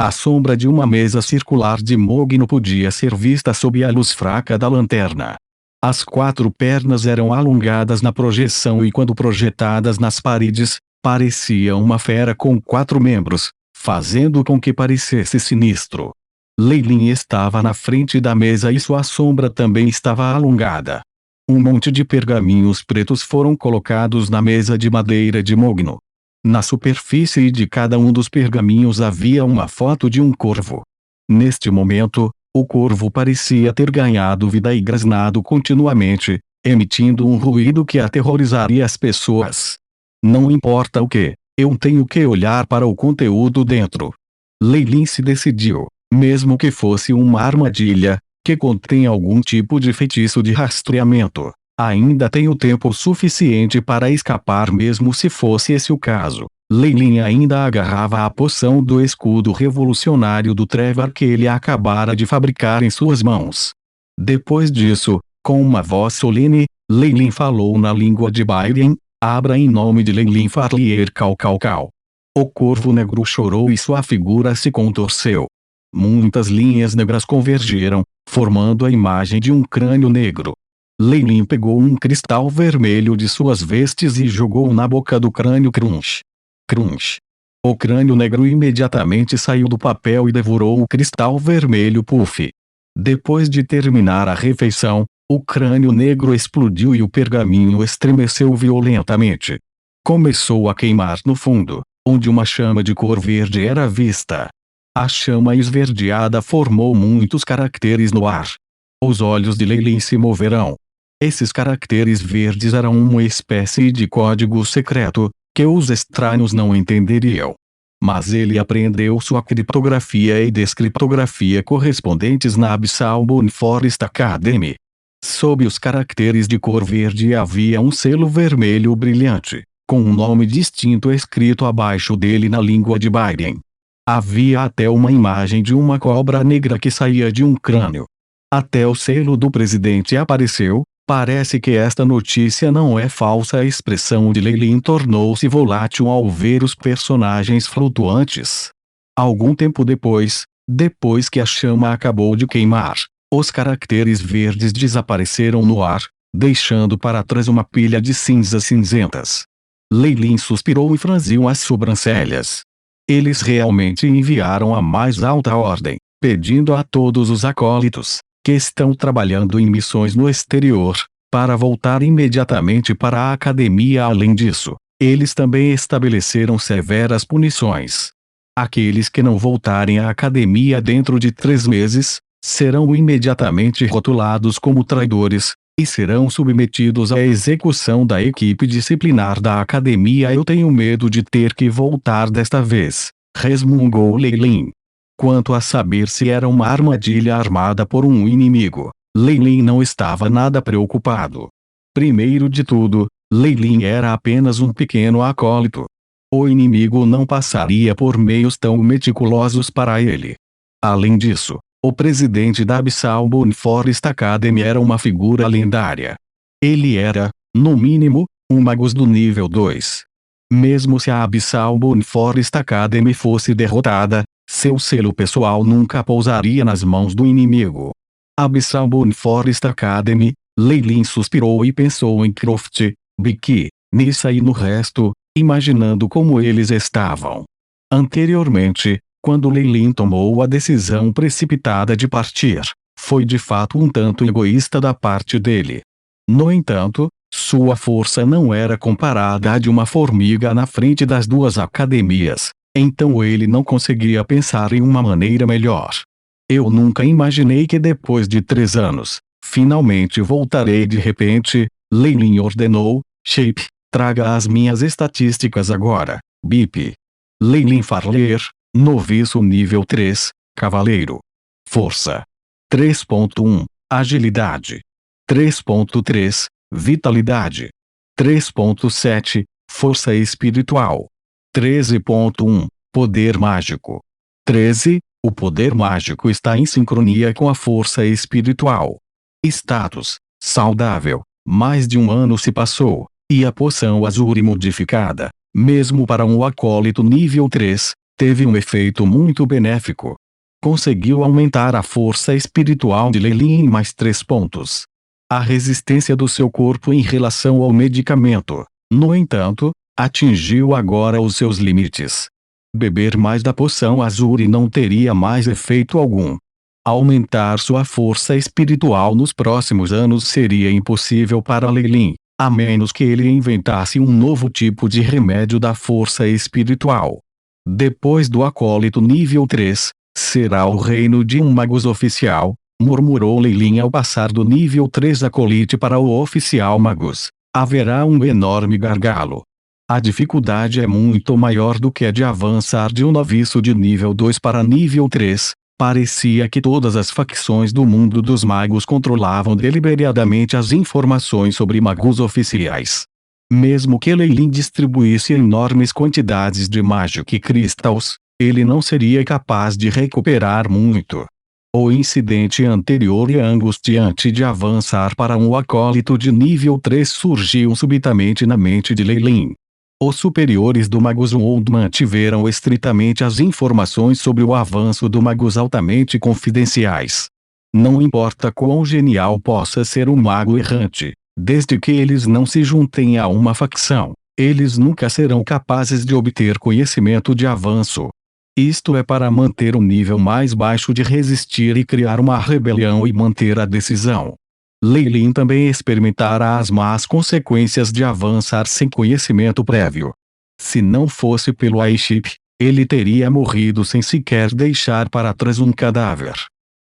A sombra de uma mesa circular de mogno podia ser vista sob a luz fraca da lanterna. As 4 pernas eram alongadas na projeção e quando projetadas nas paredes, parecia uma fera com 4 membros, fazendo com que parecesse sinistro. Leilin estava na frente da mesa e sua sombra também estava alongada. Um monte de pergaminhos pretos foram colocados na mesa de madeira de mogno. Na superfície de cada um dos pergaminhos havia uma foto de um corvo. Neste momento, o corvo parecia ter ganhado vida e grasnado continuamente, emitindo um ruído que aterrorizaria as pessoas. Não importa o que, eu tenho que olhar para o conteúdo dentro. Leilin se decidiu, mesmo que fosse uma armadilha, que contém algum tipo de feitiço de rastreamento. Ainda tenho tempo suficiente para escapar mesmo se fosse esse o caso. Leilin ainda agarrava a poção do escudo revolucionário do Trevor que ele acabara de fabricar em suas mãos. Depois disso, com uma voz solene, Leilin falou na língua de Byrien, abra em nome de Leilin Farlier Cal Cal Cal. O corvo negro chorou e sua figura se contorceu. Muitas linhas negras convergiram, formando a imagem de um crânio negro. Leilin pegou um cristal vermelho de suas vestes e jogou na boca do crânio. Crunch. Crunch. O crânio negro imediatamente saiu do papel e devorou o cristal vermelho. Puff. Depois de terminar a refeição, o crânio negro explodiu e o pergaminho estremeceu violentamente. Começou a queimar no fundo, onde uma chama de cor verde era vista. A chama esverdeada formou muitos caracteres no ar. Os olhos de Leilin se moverão. Esses caracteres verdes eram uma espécie de código secreto, que os estranhos não entenderiam. Mas ele aprendeu sua criptografia e descriptografia correspondentes na Abyssal Moon Forest Academy. Sob os caracteres de cor verde havia um selo vermelho brilhante, com um nome distinto escrito abaixo dele na língua de Byrien. Havia até uma imagem de uma cobra negra que saía de um crânio. Até o selo do presidente apareceu. Parece que esta notícia não é falsa. A expressão de Leilin tornou-se volátil ao ver os personagens flutuantes. Algum tempo depois que a chama acabou de queimar, os caracteres verdes desapareceram no ar, deixando para trás uma pilha de cinzas cinzentas. Leilin suspirou e franziu as sobrancelhas. Eles realmente enviaram a mais alta ordem, pedindo a todos os acólitos que estão trabalhando em missões no exterior, para voltar imediatamente para a academia. Além disso, eles também estabeleceram severas punições. Aqueles que não voltarem à academia dentro de 3 meses, serão imediatamente rotulados como traidores, e serão submetidos à execução da equipe disciplinar da academia. Eu tenho medo de ter que voltar desta vez, resmungou Leilin. Quanto a saber se era uma armadilha armada por um inimigo, Leilin não estava nada preocupado. Primeiro de tudo, Leilin era apenas um pequeno acólito. O inimigo não passaria por meios tão meticulosos para ele. Além disso, o presidente da Abyssal Moon Forest Academy era uma figura lendária. Ele era, no mínimo, um magus do nível 2. Mesmo se a Abyssal Moon Forest Academy fosse derrotada, seu selo pessoal nunca pousaria nas mãos do inimigo. Abyssal Moon Forest Academy, Leilin suspirou e pensou em Croft, Biki, Nissa e no resto, imaginando como eles estavam. Anteriormente, quando Leilin tomou a decisão precipitada de partir, foi de fato um tanto egoísta da parte dele. No entanto, sua força não era comparada à de uma formiga na frente das 2 academias. Então ele não conseguia pensar em uma maneira melhor. Eu nunca imaginei que depois de 3 anos, finalmente voltarei. De repente, Leilin ordenou, Shape, traga as minhas estatísticas agora, Bip. Leilin Farlier, noviço nível 3, cavaleiro. Força. 3.1, agilidade. 3.3, vitalidade. 3.7, força espiritual. 13.1, poder mágico. 13, o poder mágico está em sincronia com a força espiritual. Status, saudável. Mais de 1 ano se passou, e a poção azul modificada, mesmo para um acólito nível 3, teve um efeito muito benéfico. Conseguiu aumentar a força espiritual de Leilin em mais 3 pontos. A resistência do seu corpo em relação ao medicamento, no entanto, atingiu agora os seus limites. Beber mais da poção Azuri não teria mais efeito algum. Aumentar sua força espiritual nos próximos anos seria impossível para Leilin, a menos que ele inventasse um novo tipo de remédio da força espiritual. Depois do acólito nível 3, será o reino de um magus oficial, murmurou Leilin ao passar do nível 3 acolite para o oficial magus. Haverá um enorme gargalo. A dificuldade é muito maior do que a de avançar de um noviço de nível 2 para nível 3. Parecia que todas as facções do mundo dos magos controlavam deliberadamente as informações sobre magus oficiais. Mesmo que Leilin distribuísse enormes quantidades de Magic Crystals, ele não seria capaz de recuperar muito. O incidente anterior e angustiante de avançar para um acólito de nível 3 surgiu subitamente na mente de Leilin. Os superiores do Magus World mantiveram estritamente as informações sobre o avanço do Magus altamente confidenciais. Não importa quão genial possa ser um mago errante, desde que eles não se juntem a uma facção, eles nunca serão capazes de obter conhecimento de avanço. Isto é para manter um nível mais baixo de resistir e criar uma rebelião e manter a decisão. Leilin também experimentará as más consequências de avançar sem conhecimento prévio. Se não fosse pelo Aiship, ele teria morrido sem sequer deixar para trás um cadáver.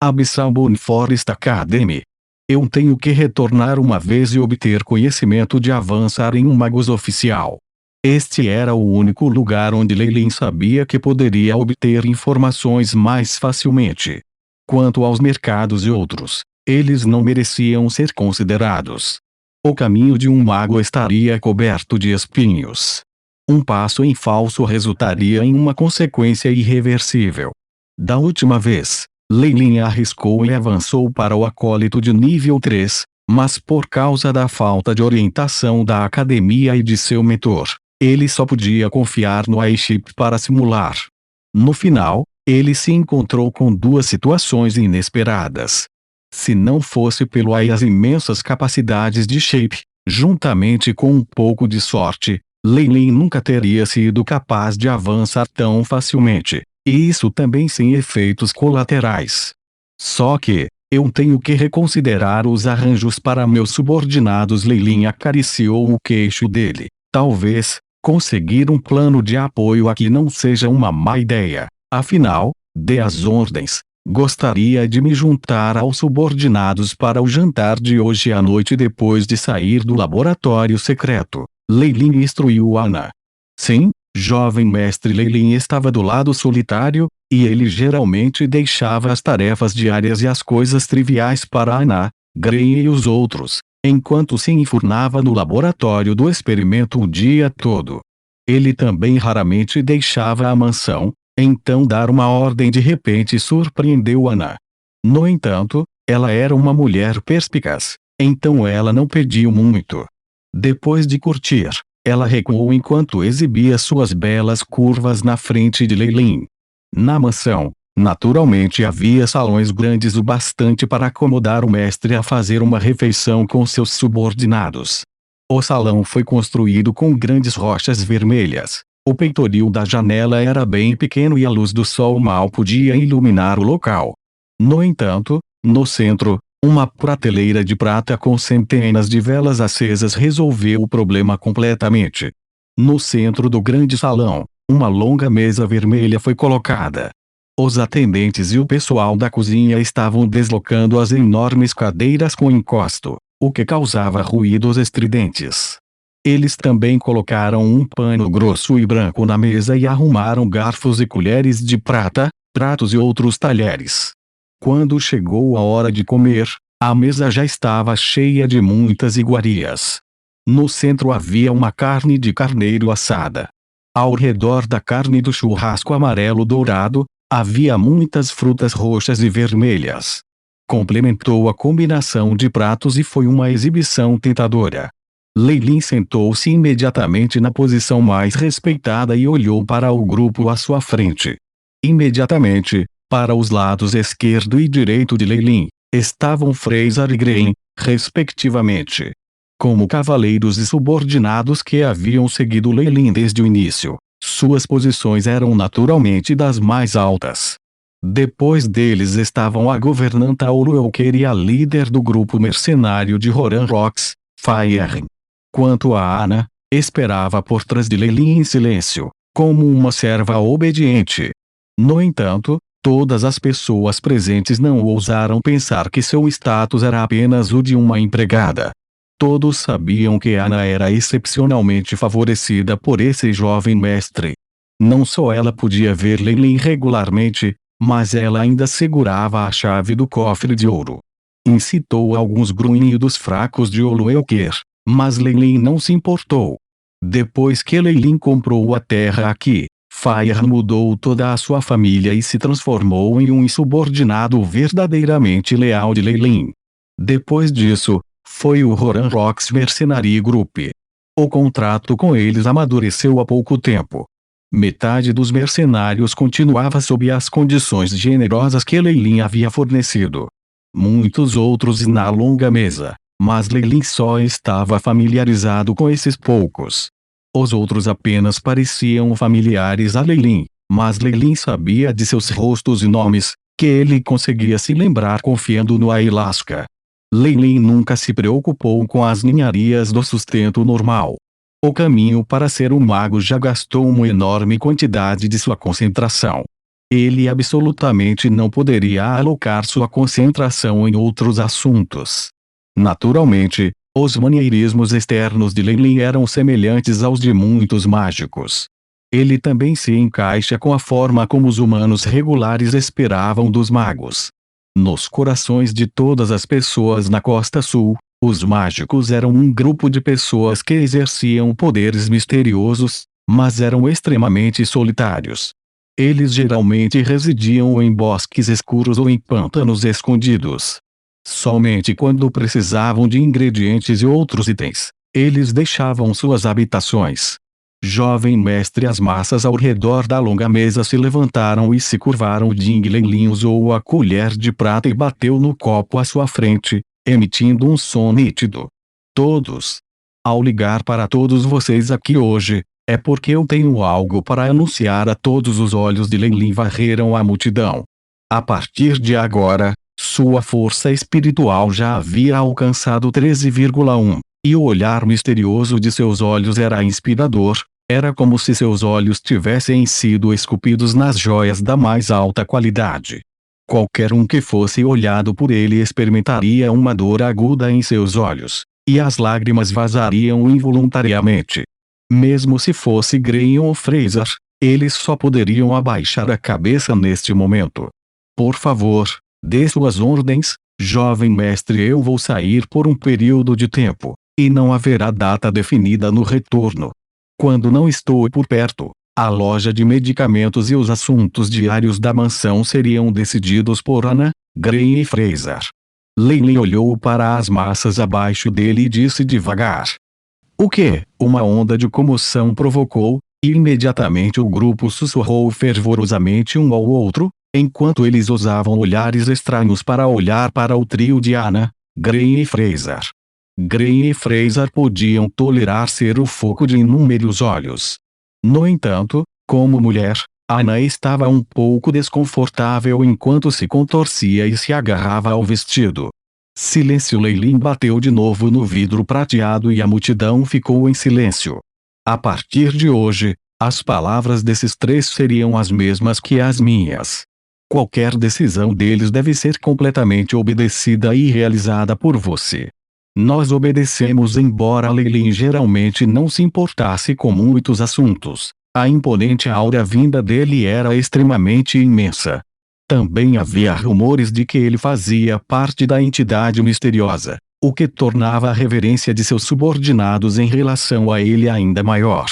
Abyssal Moon Forest Academy. Eu tenho que retornar uma vez e obter conhecimento de avançar em um magus oficial. Este era o único lugar onde Leilin sabia que poderia obter informações mais facilmente. Quanto aos mercados e outros, eles não mereciam ser considerados. O caminho de um mago estaria coberto de espinhos. Um passo em falso resultaria em uma consequência irreversível. Da última vez, Leilin arriscou e avançou para o acólito de nível 3, mas por causa da falta de orientação da academia e de seu mentor, ele só podia confiar no Aiship para simular. No final, ele se encontrou com 2 situações inesperadas. Se não fosse pelo Ai as imensas capacidades de Shape, juntamente com um pouco de sorte, Leilin nunca teria sido capaz de avançar tão facilmente, e isso também sem efeitos colaterais. Só que, eu tenho que reconsiderar os arranjos para meus subordinados. Leilin acariciou o queixo dele. Talvez, conseguir um plano de apoio aqui não seja uma má ideia. Afinal, dê as ordens. Gostaria de me juntar aos subordinados para o jantar de hoje à noite depois de sair do laboratório secreto. Leilin instruiu Ana. Sim, jovem mestre. Leilin estava do lado solitário, e ele geralmente deixava as tarefas diárias e as coisas triviais para Ana, Gray e os outros, enquanto se enfurnava no laboratório do experimento o dia todo. Ele também raramente deixava a mansão, então dar uma ordem de repente surpreendeu Ana. No entanto, ela era uma mulher perspicaz, então ela não pediu muito. Depois de curtir, ela recuou enquanto exibia suas belas curvas na frente de Leilin. Na mansão, naturalmente havia salões grandes o bastante para acomodar o mestre a fazer uma refeição com seus subordinados. O salão foi construído com grandes rochas vermelhas. O peitoril da janela era bem pequeno e a luz do sol mal podia iluminar o local. No entanto, no centro, uma prateleira de prata com centenas de velas acesas resolveu o problema completamente. No centro do grande salão, uma longa mesa vermelha foi colocada. Os atendentes e o pessoal da cozinha estavam deslocando as enormes cadeiras com encosto, o que causava ruídos estridentes. Eles também colocaram um pano grosso e branco na mesa e arrumaram garfos e colheres de prata, pratos e outros talheres. Quando chegou a hora de comer, a mesa já estava cheia de muitas iguarias. No centro havia uma carne de carneiro assada. Ao redor da carne do churrasco amarelo dourado, havia muitas frutas roxas e vermelhas. Complementou a combinação de pratos e foi uma exibição tentadora. Leilin sentou-se imediatamente na posição mais respeitada e olhou para o grupo à sua frente. Imediatamente, para os lados esquerdo e direito de Leilin, estavam Fraser e Green, respectivamente. Como cavaleiros e subordinados que haviam seguido Leilin desde o início, suas posições eram naturalmente das mais altas. Depois deles estavam a governanta Oluelker e a líder do grupo mercenário de Horan Rocks, Faerren. Quanto a Anna, esperava por trás de Leilin em silêncio, como uma serva obediente. No entanto, todas as pessoas presentes não ousaram pensar que seu status era apenas o de uma empregada. Todos sabiam que Anna era excepcionalmente favorecida por esse jovem mestre. Não só ela podia ver Leilin regularmente, mas ela ainda segurava a chave do cofre de ouro. Incitou alguns grunhidos fracos de Oluelker, mas Leilin não se importou. Depois que Leilin comprou a terra aqui, Faerren mudou toda a sua família e se transformou em um insubordinado verdadeiramente leal de Leilin. Depois disso, foi o Horan Rocks Mercenary Group. O contrato com eles amadureceu há pouco tempo. Metade dos mercenários continuava sob as condições generosas que Leilin havia fornecido. Muitos outros na longa mesa, mas Leilin só estava familiarizado com esses poucos. Os outros apenas pareciam familiares a Leilin, mas Leilin sabia de seus rostos e nomes, que ele conseguia se lembrar confiando no Ayahuasca. Leilin nunca se preocupou com as ninharias do sustento normal. O caminho para ser um mago já gastou uma enorme quantidade de sua concentração. Ele absolutamente não poderia alocar sua concentração em outros assuntos. Naturalmente, os maneirismos externos de Leilin eram semelhantes aos de muitos mágicos. Ele também se encaixa com a forma como os humanos regulares esperavam dos magos. Nos corações de todas as pessoas na Costa Sul, os mágicos eram um grupo de pessoas que exerciam poderes misteriosos, mas eram extremamente solitários. Eles geralmente residiam em bosques escuros ou em pântanos escondidos. Somente quando precisavam de ingredientes e outros itens, eles deixavam suas habitações. Jovem mestre, as massas ao redor da longa mesa se levantaram e se curvaram. Leilin usou a colher de prata e bateu no copo à sua frente, emitindo um som nítido. Todos. Ao ligar para todos vocês aqui hoje, é porque eu tenho algo para anunciar a todos. Os olhos de Leilin varreram a multidão. A partir de agora, sua força espiritual já havia alcançado 13,1, e o olhar misterioso de seus olhos era inspirador. Era como se seus olhos tivessem sido esculpidos nas joias da mais alta qualidade. Qualquer um que fosse olhado por ele experimentaria uma dor aguda em seus olhos, e as lágrimas vazariam involuntariamente. Mesmo se fosse Green ou Fraser, eles só poderiam abaixar a cabeça neste momento. Por favor, dê suas ordens, jovem mestre. Eu vou sair por um período de tempo, e não haverá data definida no retorno. Quando não estou por perto, a loja de medicamentos e os assuntos diários da mansão seriam decididos por Anna, Green e Fraser. Leilin olhou para as massas abaixo dele e disse devagar: "O que?" Uma onda de comoção provocou, e imediatamente o grupo sussurrou fervorosamente um ao outro, enquanto eles usavam olhares estranhos para olhar para o trio de Anna, Green e Fraser. Green e Fraser podiam tolerar ser o foco de inúmeros olhos. No entanto, como mulher, Anna estava um pouco desconfortável enquanto se contorcia e se agarrava ao vestido. Silêncio. Leilin bateu de novo no vidro prateado e a multidão ficou em silêncio. A partir de hoje, as palavras desses três seriam as mesmas que as minhas. Qualquer decisão deles deve ser completamente obedecida e realizada por você. Nós obedecemos. Embora Leilin geralmente não se importasse com muitos assuntos, a imponente aura vinda dele era extremamente imensa. Também havia rumores de que ele fazia parte da entidade misteriosa, o que tornava a reverência de seus subordinados em relação a ele ainda maior.